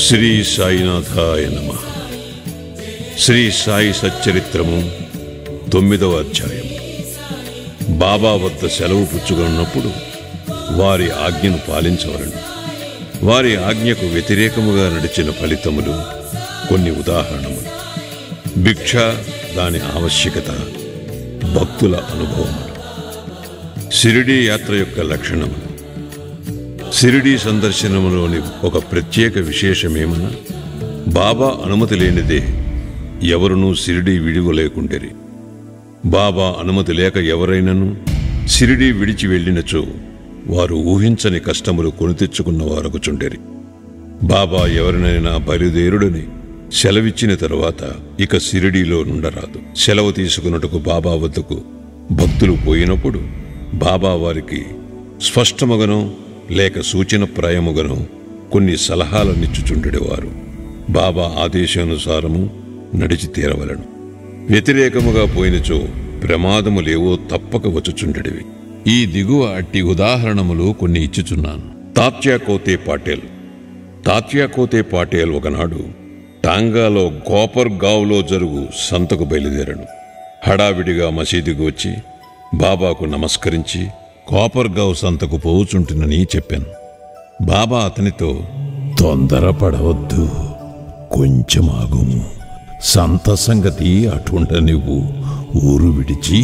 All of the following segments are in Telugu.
శ్రీ సాయినాథాయ నమః. శ్రీ సాయి సచ్చరిత్రము 9వ అధ్యాయం. బాబా వద్ద సెలవు పుచ్చుకున్నప్పుడు వారి ఆజ్ఞను పాలించవలను. వారి ఆజ్ఞకు వ్యతిరేకముగా నడిచిన ఫలితములు కొన్ని ఉదాహరణములు. భిక్ష, దాని ఆవశ్యకత, భక్తుల అనుభవములు. షిరిడీ యాత్ర యొక్క లక్షణములు. షిరిడీ సందర్శనములోని ఒక ప్రత్యేక విశేషమేమన్నా, బాబా అనుమతి లేనిదే ఎవరునూ షిరిడీ విడువలేకుండేరి. బాబా అనుమతి లేక ఎవరైనను షిరిడీ విడిచి వెళ్ళినచో వారు ఊహించని కష్టములు కొని తెచ్చుకున్నవారగుచుండేరి. బాబా ఎవరినైనా బయలుదేరుడని సెలవిచ్చిన తరువాత ఇక షిరిడీలో నుండరాదు. సెలవు తీసుకున్నట్టుకు బాబా వద్దకు భక్తులు పోయినప్పుడు బాబా వారికి స్పష్టముగనో లేక సూచనప్రాయముగనో కొన్ని సలహాలనిచ్చుచుండెడివారు. బాబా ఆదేశానుసారము నడిచి తీరవలను. వ్యతిరేకముగా పోయినచో ప్రమాదములేవో తప్పక వచ్చుచుండెడివి. ఈ దిగువ అట్టి ఉదాహరణములు కొన్ని ఇచ్చుచున్నాను. తాత్యా కోతే పాటేల్. తాత్యా కోతే పాటేల్ ఒకనాడు టాంగాలో కోపర్గావ్లో జరుగు సంతకు బయలుదేరను. హడావిడిగా మసీదుకు వచ్చి బాబాకు నమస్కరించి కోపర్గావ్ సంతకు పోవుచుంటునని చెప్పాను. బాబా అతనితో, తొందరపడవద్దు, కొంచెం ఆగుము, సంత సంగతి అటుండ నువ్వు ఊరు విడిచి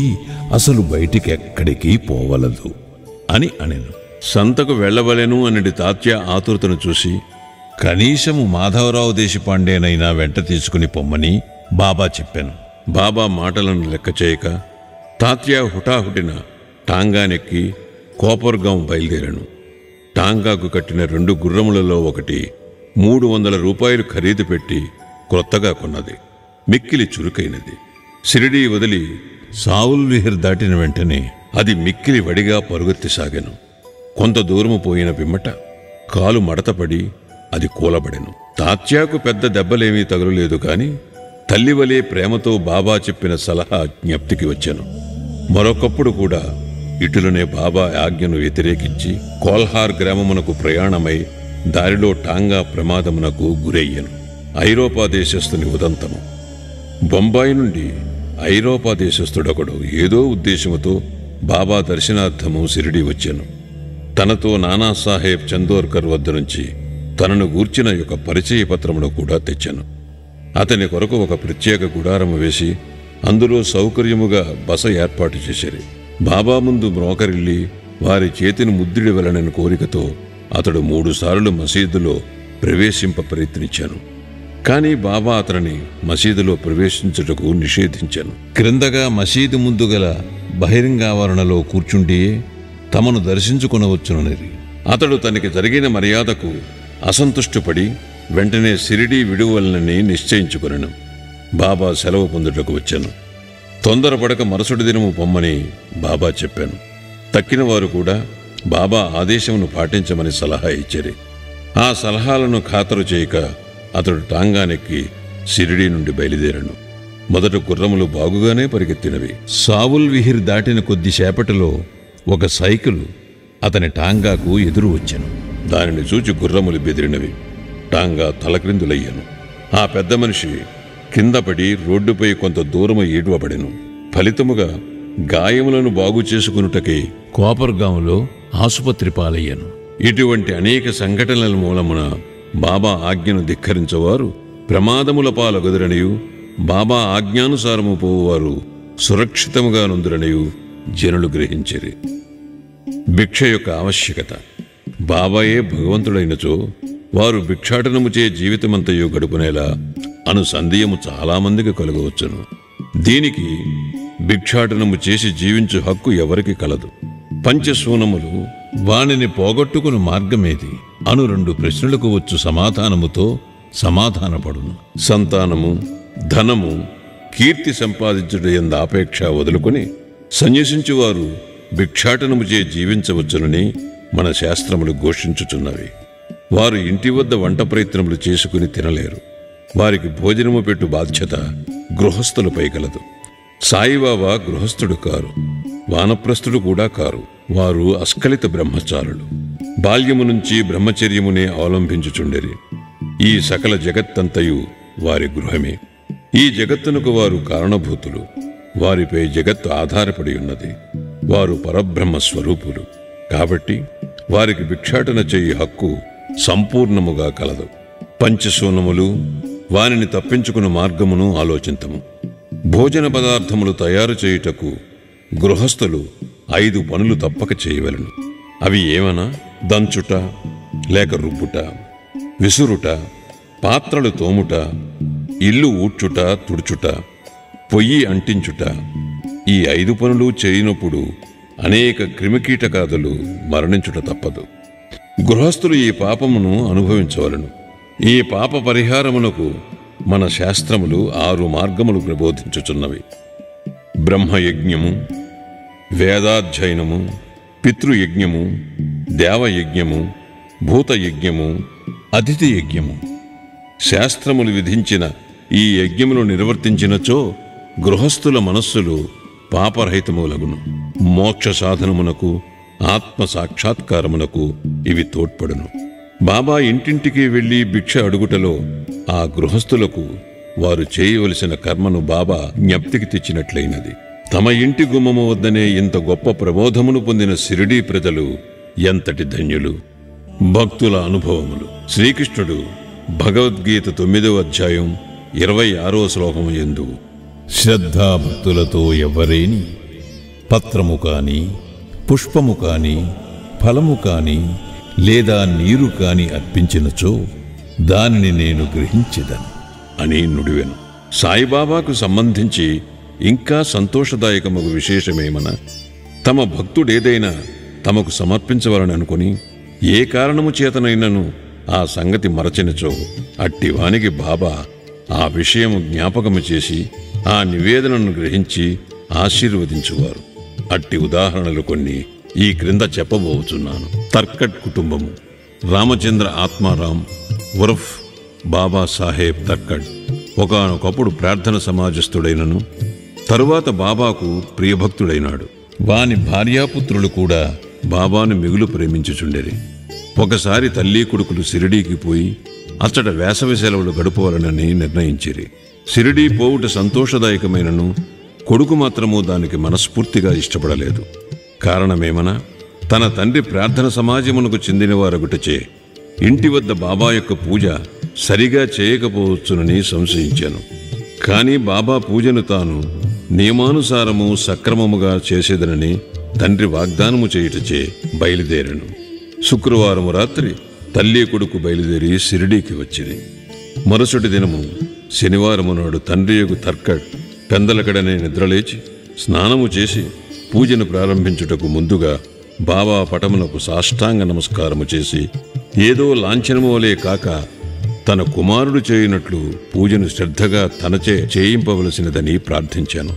అసలు బయటికెక్కడికి పోవలదు అని అనెను. సంతకు వెళ్లవలెను అనడి తాత్య ఆతురతను చూసి కనీసము మాధవరావు దేశపాండేనైనా వెంట తీసుకుని పొమ్మని బాబా చెప్పాను. బాబా మాటలను లెక్క చేయక తాత్య హుటాహుటిన టాంగానెక్కి కోపర్గాం బయలుదేరాను. టాంగాకు కట్టిన 2 గుర్రములలో ఒకటి 300 రూపాయలు ఖరీదు పెట్టి క్రొత్తగా కొన్నది. మిక్కిలి చురుకైనది. షిరిడీ వదిలి సావుల్ విహిర్ దాటిన వెంటనే అది మిక్కిలి వడిగా పరుగెత్తిసాగాను. కొంత దూరము పోయిన పిమ్మట కాలు మడతపడి అది కూలబడెను. తాత్యాకు పెద్ద దెబ్బలేమీ తగులలేదు కాని తల్లివలే ప్రేమతో బాబా చెప్పిన సలహా జ్ఞప్తికి వచ్చాను. మరొకప్పుడు కూడా ఇటులనే బాబా ఆజ్ఞను వ్యతిరేకించి కోల్హార్ గ్రామమునకు ప్రయాణమై దారిలో టాంగా ప్రమాదమునకు గురయ్యను. ఐరోపా దేశస్థుని ఉదంతము. బొంబాయి నుండి ఐరోపా దేశస్థుడొకడు ఏదో ఉద్దేశముతో బాబా దర్శనార్థము షిరిడీ వచ్చాను. తనతో నానాసాహెబ్ చందోర్కర్ వద్ద నుంచి తనను గూర్చిన యొక్క పరిచయ పత్రమును కూడా తెచ్చాను. అతని కొరకు ఒక ప్రత్యేక గుడారము వేసి అందులో సౌకర్యముగా బస ఏర్పాటు చేశారు. బాబా ముందు మ్రోకరిల్లి వారి చేతిని ముద్దుడి వెళ్ళనని కోరికతో అతడు 3 సార్లు మసీదులో ప్రవేశింప ప్రయత్నించాను. కాని బాబా అతనిని మసీదులో ప్రవేశించుటకు నిషేధించాను. క్రిందగా మసీదు ముందు గల బహిరంగావరణలో కూర్చుండియే తమను దర్శించుకొనవచ్చునని అతడు తనకి జరిగిన మర్యాదకు అసంతుష్టుపడి వెంటనే షిరిడీ విడువలనని నిశ్చయించుకొనెను. బాబా సెలవు పొందుటకు వచ్చాను. తొందరపడక మరుసటి దినము పొమ్మని బాబా చెప్పాను. తక్కిన వారు కూడా బాబా ఆదేశమును పాటించమని సలహా ఇచ్చారు. ఆ సలహాలను ఖాతరు చేయక అతడు టాంగానెక్కి షిరిడీ నుండి బయలుదేరాను. మొదట గుర్రములు బాగుగానే పరిగెత్తినవి. సావుల్ విహిర్ దాటిన కొద్దిసేపటిలో ఒక సైకిలు అతని టాంగాకు ఎదురు వచ్చాను. దానిని చూచి గుర్రములు బెదిరినవి. టాంగా తలక్రిందులయ్యాను. ఆ పెద్ద మనిషి కిందపడి రోడ్డుపై కొంత దూరము ఈడ్వబడెను. ఫలితముగా గాయములను బాగు చేసుకునుటకై కోపర్గాంలో ఆసుపత్రి పాలయ్యాను. ఇటువంటి అనేక సంఘటనల మూలమున బాబా ఆజ్ఞను ధిక్కరించేవారు ప్రమాదముల పాలగదురనియు బాబా ఆజ్ఞానుసారము పోవారు సురక్షితముగా నుందురనియు జనులు గ్రహించిరి. భిక్ష యొక్క ఆవశ్యకత. బాబాయే భగవంతుడైనచో వారు భిక్షాటనముచే జీవితమంతయు గడుపునేలా అను సందేహము చాలామందికి కలుగవచ్చును. దీనికి భిక్షాటనము చేసి జీవించు హక్కు ఎవరికి కలదు. పంచశూనములు వానిని పోగొట్టుకుని మార్గమేది అను 2 ప్రశ్నలకు వచ్చు సమాధానముతో సమాధానపడును. సంతానము, ధనము, కీర్తి సంపాదించుట యందు ఆపేక్ష వదులుకొని సన్యసించువారు భిక్షాటనముచే జీవించవచ్చునని మన శాస్త్రములు ఘోషించుచున్నవి. వారు ఇంటి వద్ద వంట ప్రయత్నములు చేసుకుని తినలేరు. వారికి భోజనము పెట్టు బాధ్యత గృహస్థులపై కలదు. సాయిబాబా గృహస్థుడు కారు, వానప్రస్థుడు కూడా కారు. వారు అస్ఖలిత బ్రహ్మచారులు. బాల్యము నుంచి బ్రహ్మచర్యమునే అవలంబించుచుండెరి. ఈ సకల జగత్తంతయు వారి గృహమే. ఈ జగత్తునకు వారు కారణభూతులు. వారిపై జగత్తు ఆధారపడి ఉన్నది. వారు పరబ్రహ్మ స్వరూపులు. కాబట్టి వారికి భిక్షాటన చేయి హక్కు సంపూర్ణముగా కలదు. పంచశూనములు, వానిని తప్పించుకున్న మార్గమును ఆలోచింతము. భోజన పదార్థములు తయారు చేయుటకు గృహస్థులు 5 పనులు తప్పక చేయవలెను. అవి ఏమనా? దంచుట, లేక రుబ్బుట, విసురుట, పాత్రలు తోముట, ఇల్లు ఊడ్చుట, తుడుచుట, పొయ్యి అంటించుట. ఈ 5 పనులు చేయనప్పుడు అనేక క్రిమికీటకాదులు మరణించుట తప్పదు. గృహస్థులు ఈ పాపమును అనుభవించవలను. ఈ పాప పరిహారమునకు మన శాస్త్రములు 6 మార్గములు ప్రబోధించుచున్నవి. బ్రహ్మయజ్ఞము, వేదాధ్యయనము, పితృయజ్ఞము, దేవయజ్ఞము, భూతయజ్ఞము, అతిథి యజ్ఞము. శాస్త్రములు విధించిన ఈ యజ్ఞములు నిర్వర్తించినచో గృహస్థుల మనస్సులు పాపరహితములగును. మోక్ష సాధనమునకు, ఆత్మ సాక్షాత్కారమునకు ఇవి తోడ్పడును. బాబా ఇంటింటికి వెళ్లి భిక్ష అడుగుటలో ఆ గృహస్థులకు వారు చేయవలసిన కర్మను బాబా జ్ఞప్తికి తెచ్చినట్లయినది. తమ ఇంటి గుమ్మము వద్దనే ఇంత గొప్ప ప్రబోధమును పొందిన షిరిడీ ప్రజలు ఎంతటి ధన్యులు! భక్తుల అనుభవములు. శ్రీకృష్ణుడు భగవద్గీత 9వ అధ్యాయం 26వ శ్లోకము యందు, శ్రద్ధాభక్తులతో ఎవ్వరేని పత్రము కాని, పుష్పము కాని, ఫలము కాని, లేదా నీరు కాని అర్పించినచో దానిని నేను గ్రహించెదను అని నుడివెను. సాయిబాబాకు సంబంధించి ఇంకా సంతోషదాయకమగు విశేషమేమన, తమ భక్తుడేదైనా తమకు సమర్పించవలననుకుని ఏ కారణము చేతనైనను ఆ సంగతి మరచినచో అట్టివానికి బాబా ఆ విషయము జ్ఞాపకము చేసి ఆ నివేదనను గ్రహించి ఆశీర్వదించువారు. అట్టి ఉదాహరణలు కొన్ని ఈ క్రింద చెప్పబోచున్నాను. తర్కట్ కుటుంబము. రామచంద్ర ఆత్మారాం ఉరఫ్ బాబా సాహెబ్ తర్కట్ ఒకానొకప్పుడు ప్రార్థన సమాజస్థుడైనను తరువాత బాబాకు ప్రియభక్తుడైనాడు. వాని భార్యాపుత్రులు కూడా బాబాను మిగులు ప్రేమించుచుండెరి. ఒకసారి తల్లి కొడుకులు షిరిడీకి పోయి అచ్చట వేసవి సెలవులు గడుపవాలనని నిర్ణయించిరి. షిరిడీ పోవుట సంతోషదాయకమైనను కొడుకు మాత్రము దానికి మనస్ఫూర్తిగా ఇష్టపడలేదు. కారణమేమనా, తన తండ్రి ప్రార్థన సమాజమునకు చెందినవారగుటచే ఇంటి వద్ద బాబా యొక్క పూజ సరిగా చేయకపోవచ్చునని సంశయించాను. కాని బాబా పూజను తాను నియమానుసారము సక్రమముగా చేసేదనని తండ్రి వాగ్దానము చేయుటచే బయలుదేరాను. శుక్రవారము రాత్రి తల్లి కొడుకు బయలుదేరి షిరిడీకి వచ్చింది. మరుసటి దినము శనివారము నాడు తండ్రియగు తర్కట్ పెందలకడనే నిద్రలేచి స్నానము చేసి పూజను ప్రారంభించుటకు ముందుగా బాబా పటమునకు సాష్టాంగ నమస్కారము చేసి ఏదో లాంఛనము వలె కాక తన కుమారుడు చేయునట్లు పూజను శ్రద్ధగా తనచే చేయింపవలసినదని ప్రార్థించాను.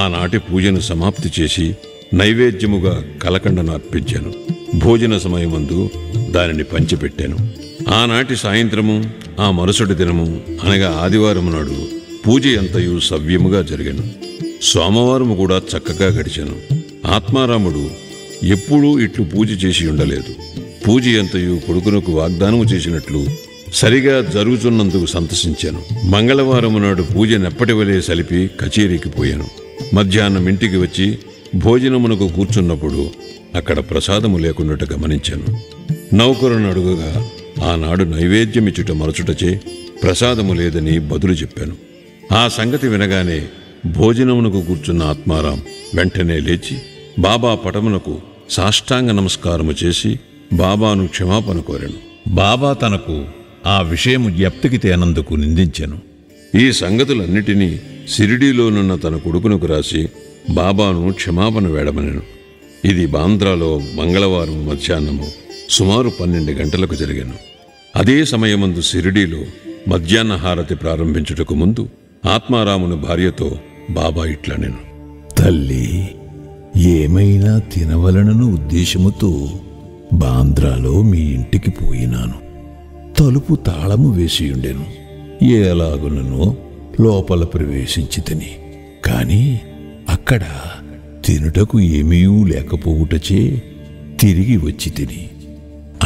ఆనాటి పూజను సమాప్తి చేసి నైవేద్యముగా కలకండను అర్పించాను. భోజన సమయమందు దానిని పంచిపెట్టాను. ఆనాటి సాయంత్రము ఆ మరుసటి దినము అనగా ఆదివారము నాడు పూజ అంతయు సవ్యముగా జరిగాను. సోమవారము కూడా చక్కగా గడిచాను. ఆత్మారాముడు ఎప్పుడూ ఇట్లు పూజ చేసి ఉండలేదు. పూజ అంతయు కొడుకునకు వాగ్దానము చేసినట్లు సరిగా జరుగుతున్నందుకు సంతసించాను. మంగళవారము నాడు పూజ నెప్పటి వలె సలిపి కచేరీకి పోయాను. మధ్యాహ్నం ఇంటికి వచ్చి భోజనమునకు కూర్చున్నప్పుడు అక్కడ ప్రసాదము లేకున్నట్టు గమనించాను. నౌకరును అడుగగా ఆనాడు నైవేద్యమిచ్చుట మరచుటచే ప్రసాదము లేదని బదులు చెప్పాను. ఆ సంగతి వినగానే భోజనమునకు కూర్చున్న ఆత్మారాం వెంటనే లేచి బాబా పటమునకు సాష్టాంగ నమస్కారము చేసి బాబాను క్షమాపణ కోరాను. బాబా తనకు ఆ విషయము జ్ఞప్తికి తేనందుకు నిందించెను. ఈ సంగతులన్నిటినీ షిరిడీలోనున్న తన కొడుకునకు రాసి బాబాను క్షమాపణ వేడమనెను. ఇది బాంద్రాలో మంగళవారం మధ్యాహ్నము సుమారు 12 గంటలకు జరిగాను. అదే సమయమందు షిరిడీలో మధ్యాహ్న హారతి ప్రారంభించుటకు ముందు ఆత్మారాముని భార్యతో బాబా ఇట్లనెను. తల్లి, ఏమైనా తినవలనను ఉద్దేశముతో బాంద్రాలో మీ ఇంటికి పోయినాను. తలుపు తాళము వేసియుండెను. ఎలాగుననో లోపల ప్రవేశించి తిని, కాని అక్కడ తినుటకు ఏమీ లేకపోవుటచే తిరిగి వచ్చి తిని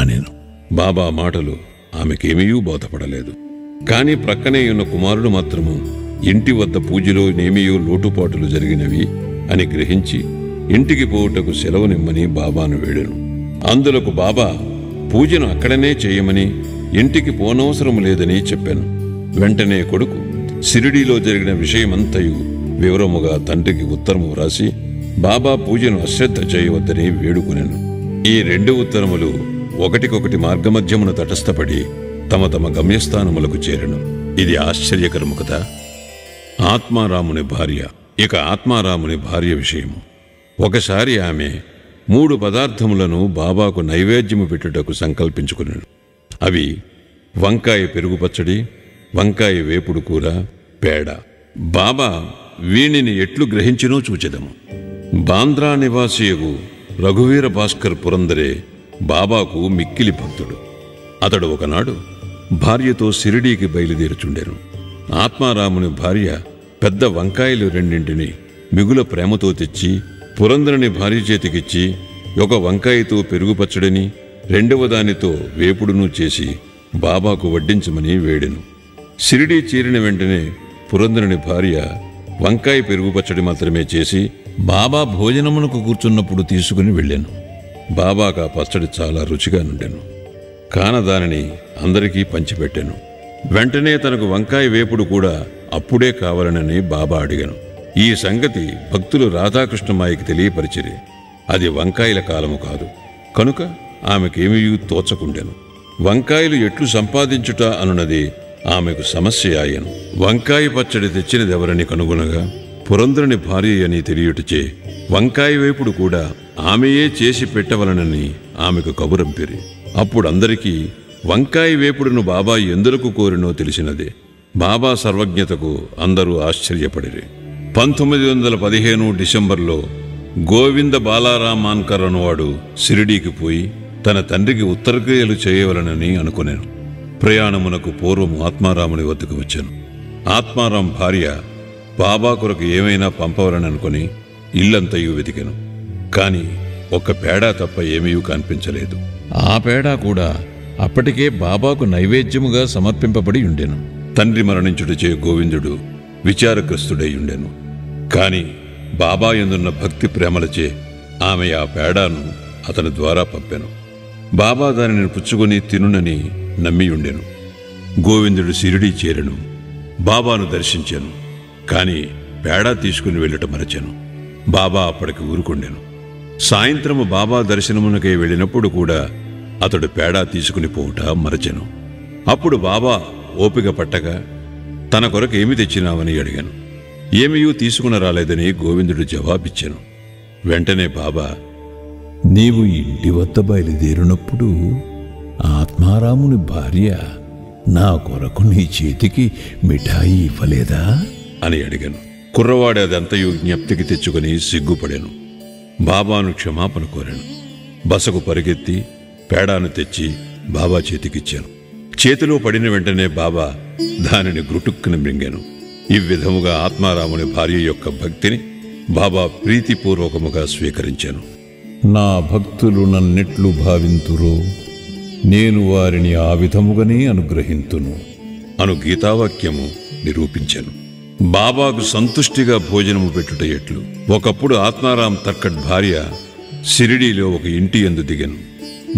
అనెను. బాబా మాటలు ఆమెకేమీ బోధపడలేదు. కాని ప్రక్కనే ఉన్న కుమారుడు మాత్రము ఇంటి వద్ద పూజలో నేమియో లోటుపాటులు జరిగినవి అని గ్రహించి ఇంటికి పోవుటకు సెలవునిమ్మని బాబాను వేడెను. అందులకు బాబా పూజను అక్కడనే చేయమని, ఇంటికి పోనవసరం లేదని చెప్పాను. వెంటనే కొడుకు షిరిడీలో జరిగిన విషయమంతయు వివరముగా తండ్రికి ఉత్తరము వ్రాసి బాబా పూజను అశ్రద్ధ చేయవద్దని వేడుకునెను. ఈ 2 ఉత్తరములు ఒకటికొకటి మార్గమధ్యమున తటస్థపడి తమ తమ గమ్యస్థానములకు చేరెను. ఇది ఆశ్చర్యకరము కదా. ఆత్మారాముని భార్య. ఇక ఆత్మారాముని భార్య విషయము. ఒకసారి ఆమె 3 పదార్థములను బాబాకు నైవేద్యము పెట్టుటకు సంకల్పించుకున్నాడు. అవి వంకాయ పెరుగు పచ్చడి, వంకాయ వేపుడు కూర, పేడ. బాబా వీనిని ఎట్లు గ్రహించినో చూచెదము. బాంద్రా నివాసియగు రఘువీర భాస్కర్ పురందరే బాబాకు మిక్కిలి భక్తుడు. అతడు ఒకనాడు భార్యతో షిరిడీకి బయలుదేరుచుండెను. ఆత్మారాముని భార్య పెద్ద వంకాయలు 2 మిగుల ప్రేమతో తెచ్చి పురందరుని భార్య చేతికిచ్చి, ఒక వంకాయతో పెరుగు పచ్చడిని, 2వ దానితో వేపుడును చేసి బాబాకు వడ్డించమని వేడెను. షిరిడీ చేరిన వెంటనే పురందరుని భార్య వంకాయ పెరుగు పచ్చడి మాత్రమే చేసి బాబా భోజనమునకు కూర్చున్నప్పుడు తీసుకుని వెళ్ళాను. బాబాకు ఆ పచ్చడి చాలా రుచిగా నుండెను. కాన దానిని అందరికీ పంచిపెట్టాను. వెంటనే తనకు వంకాయ వేపుడు కూడా అప్పుడే కావాలనని బాబా అడిగాను. ఈ సంగతి భక్తులు రాధాకృష్ణమాయికి తెలియపరిచిరి. అది వంకాయల కాలము కాదు కనుక ఆమెకేమీ తోచకుండెను. వంకాయలు ఎట్లు సంపాదించుట అనున్నది ఆమెకు సమస్య ఆయను. వంకాయ పచ్చడి తెచ్చినదెవరని కనుగొనగా పురందరుని భార్య అని తెలియుటచే వంకాయ వేపుడు కూడా ఆమెయే చేసి పెట్టవలనని ఆమెకు కబురంపిరి. అప్పుడందరికీ వంకాయ వేపుడును బాబా ఎందులకు కోరినో తెలిసినదే. బాబా సర్వజ్ఞతకు అందరూ ఆశ్చర్యపడిరి. 1915 డిసెంబర్లో గోవింద బాలారాం మాన్కర్ అనువాడు షిరిడీకి పోయి తన తండ్రికి ఉత్తరక్రియలు చేయవలనని అనుకునేను. ప్రయాణమునకు పూర్వము ఆత్మారాముని వద్దకు వచ్చాను. ఆత్మారాం భార్య బాబా కొరకు ఏమైనా పంపవలని అనుకుని ఇల్లంతయు వెతికెను. కాని ఒక్క పేడా తప్ప ఏమీ కనిపించలేదు. ఆ పేడ కూడా అప్పటికే బాబాకు నైవేద్యముగా సమర్పింపబడి ఉండెను. తండ్రి మరణించుటచే గోవిందుడు విచారగ్రస్తుడై ఉండెను. కాని బాబా యందున్న భక్తి ప్రేమలచే ఆమె ఆ పేడాను అతని ద్వారా పంపెను. బాబా దానిని పుచ్చుకొని తినునని నమ్మియుండెను. గోవిందుడు షిరిడీ చేరెను. బాబాను దర్శించాను. కాని పేడా తీసుకుని వెళ్ళట మరచెను. బాబా అప్పటికి ఊరుకొండెను. సాయంత్రము బాబా దర్శనమునకై వెళ్ళినప్పుడు కూడా అతడు పేడా తీసుకుని పోవుట మరచెను. అప్పుడు బాబా ఓపిక పట్టగా తన కొరకు ఏమి తెచ్చినావని అడిగాను. ఏమీయూ తీసుకుని రాలేదని గోవిందుడు జవాబిచ్చాను. వెంటనే బాబా, నీవు ఇంటి వద్ద బయలుదేరినప్పుడు ఆత్మారాముని భార్య నా కొరకు నీ చేతికి మిఠాయి ఇవ్వలేదా అని అడిగాను. కుర్రవాడు అదంతయు జ్ఞప్తికి తెచ్చుకుని సిగ్గుపడాను. బాబాను క్షమాపణ కోరాను. బసకు పరిగెత్తి పేడాను తెచ్చి బాబా చేతికిచ్చాను. చేతిలో పడిన వెంటనే బాబా దానిని గ్రుటుక్కుని మృంగాను. ఈ విధముగా ఆత్మారాముని భార్య యొక్క భక్తిని బాబా ప్రీతిపూర్వకముగా స్వీకరించాను. నా భక్తులు నన్నెట్లు భావింతురో నేను వారిని ఆ విధముగానే అనుగ్రహింతును అను గీతావాక్యము నిరూపించాను. బాబాకు సంతుష్టిగా భోజనము పెట్టుట ఎట్లు. ఒకప్పుడు ఆత్మారాం తర్కట్ భార్య షిరిడీలో ఒక ఇంటి యందు దిగెను.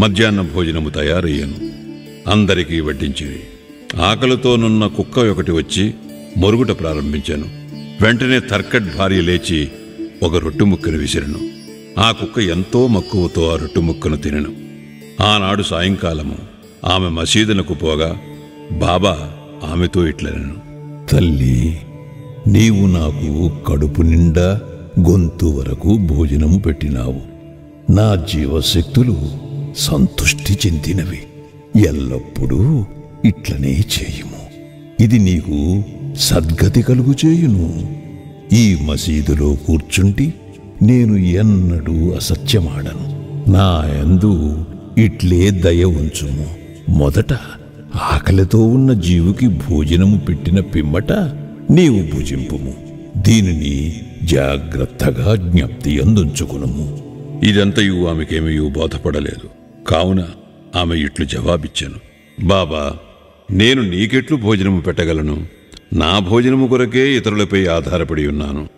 మధ్యాహ్న భోజనము తయారయ్యాను. అందరికీ వడ్డించింది. ఆకలితోనున్న కుక్క ఒకటి వచ్చి మొరుగుట ప్రారంభించాను. వెంటనే తర్కట్ భార్య లేచి ఒక రొట్టె ముక్కను విసిరెను. ఆ కుక్క ఎంతో మక్కువతో ఆ రొట్టె ముక్కను తినెను. ఆనాడు సాయంకాలము ఆమె మసీదునకు పోగా బాబా ఆమెతో ఇట్లనెను, తల్లి, నీవు నాకు కడుపు నిండా గొంతు వరకు భోజనము పెట్టినావు. నా జీవశక్తులు సంతుష్టి చెందినవి. ఎల్లప్పుడూ ఇట్లనే చేయుము. ఇది నీకు సద్గతి కలుగు చేయును. ఈ మసీదులో కూర్చుంటి నేను ఎన్నడూ అసత్యమాడను. నా యందు ఇట్లే దయ ఉంచుము. మొదట ఆకలితో ఉన్న జీవుకి భోజనము పెట్టిన పిమ్మట నీవు భుజింపుము. దీనిని జాగ్రత్తగా జ్ఞప్తి అందుంచుకునుము. ఇదంతయు ఆమెకేమీ బోధపడలేదు. కావున ఆమె ఇట్లు జవాబిచ్చాను, బాబా, నేను నీకెట్లు భోజనము పెట్టగలను? నా భోజనము కొరకే ఇతరులపై ఆధారపడి ఉన్నాను.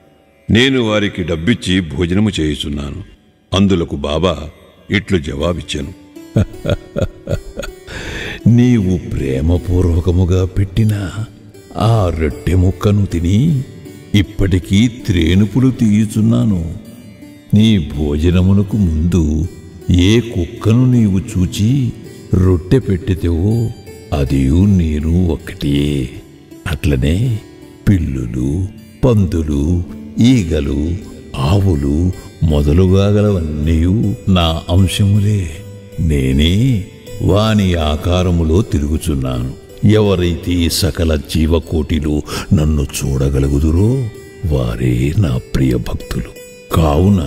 నేను వారికి డబ్బిచ్చి భోజనము చేయుచున్నాను. అందులకు బాబా ఇట్లు జవాబిచ్చాను. నీవు ప్రేమపూర్వకముగా పెట్టిన ఆ రొట్టె ముక్కను తిని ఇప్పటికీ త్రేనుపులు తీయుచున్నాను. నీ భోజనమునకు ముందు ఏ కుక్కను నీవు చూచి రొట్టె పెట్టితేవో అదియు నేను ఒక్కటే. అట్లనే పిల్లులు, పందులు, ఈగలు, ఆవులు మొదలుగా గలవన్నీ నా అంశములే. నేనే వాని ఆకారములో తిరుగుచున్నాను. ఎవరైతే సకల జీవకోటిలో నన్ను చూడగలుగుదురో వారే నా ప్రియ భక్తులు. కావున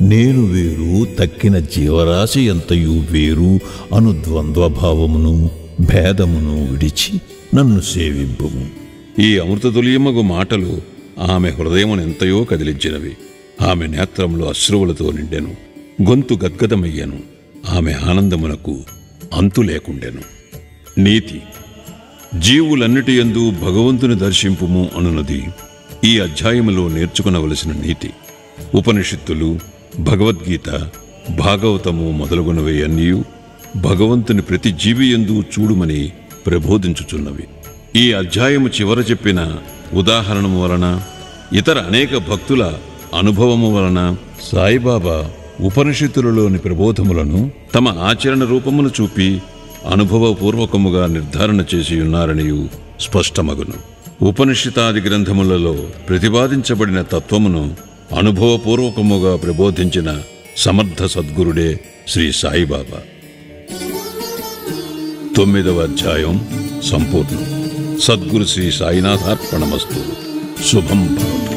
నేను వేరు, తక్కిన జీవరాశి ఎంతయు వేరు అను ద్వంద్వభావమును భేదమును విడిచి నన్ను సేవింపుము. ఈ అమృతతుల్యమగు మాటలు ఆమె హృదయమునెంతయో కదిలించినవి. ఆమె నేత్రములు అశ్రువులతో నిండెను. గొంతు గద్గదమయ్యెను. ఆమె ఆనందమునకు అంతు లేకుండెను. నీతి. జీవులన్నిటి యందు భగవంతుని దర్శింపుము అనున్నది ఈ అధ్యాయములో నేర్చుకునవలసిన నీతి. ఉపనిషత్తులు, భగవద్గీత, భాగవతము మొదలుగునవి అన్నీయు భగవంతుని ప్రతి జీవి యందు చూడుమని ప్రబోధించుచున్నవి. ఈ అధ్యాయము చివర చెప్పిన ఉదాహరణము వలన, ఇతర అనేక భక్తుల అనుభవము వలన సాయిబాబా ఉపనిషత్తులలోని ప్రబోధములను తమ ఆచరణ రూపమును చూపి అనుభవపూర్వకముగా నిర్ధారణ చేసి ఉన్నారనియు స్పష్టమగును. ఉపనిషితాది గ్రంథములలో ప్రతిపాదించబడిన తత్వమును అనుభవపూర్వకముగా ప్రబోధించిన సమర్థ సద్గురుడే శ్రీ సాయిబాబా. 9వ అధ్యాయం సంపూర్ణం. సద్గురు శ్రీ సాయినాథార్పణమస్తు. శుభం భవతు.